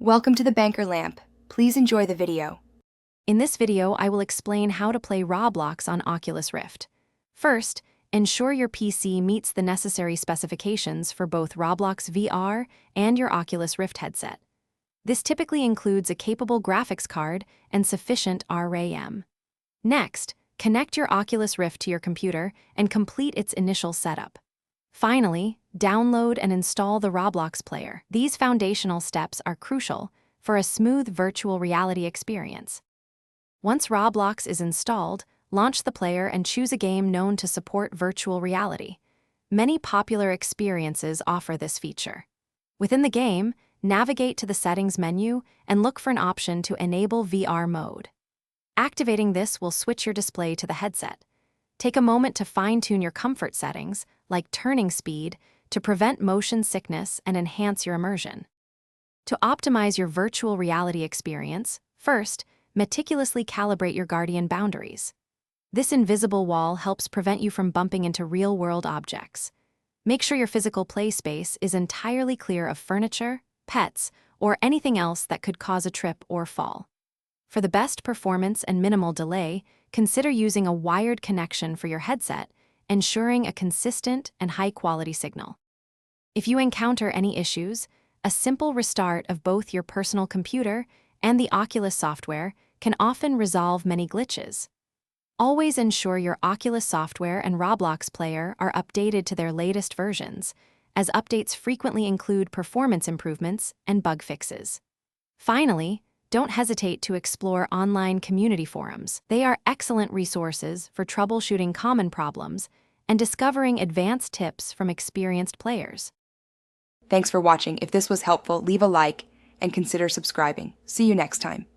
Welcome to the Banker Lamp. Please enjoy the video. In this video, I will explain how to play Roblox on Oculus Rift. First, ensure your PC meets the necessary specifications for both Roblox VR and your Oculus Rift headset. This typically includes a capable graphics card and sufficient RAM. Next, connect your Oculus Rift to your computer and complete its initial setup. Finally, download and install the Roblox player. These foundational steps are crucial for a smooth virtual reality experience. Once Roblox is installed, launch the player and choose a game known to support virtual reality. Many popular experiences offer this feature. Within the game, navigate to the Settings menu and look for an option to enable VR mode. Activating this will switch your display to the headset. Take a moment to fine-tune your comfort settings, like turning speed, to prevent motion sickness and enhance your immersion. To optimize your virtual reality experience, first, meticulously calibrate your Guardian boundaries. This invisible wall helps prevent you from bumping into real-world objects. Make sure your physical play space is entirely clear of furniture, pets, or anything else that could cause a trip or fall. For the best performance and minimal delay, consider using a wired connection for your headset, ensuring a consistent and high-quality signal. If you encounter any issues, a simple restart of both your personal computer and the Oculus software can often resolve many glitches. Always ensure your Oculus software and Roblox player are updated to their latest versions, as updates frequently include performance improvements and bug fixes. Finally, don't hesitate to explore online community forums. They are excellent resources for troubleshooting common problems and discovering advanced tips from experienced players. Thanks for watching. If this was helpful, leave a like and consider subscribing. See you next time.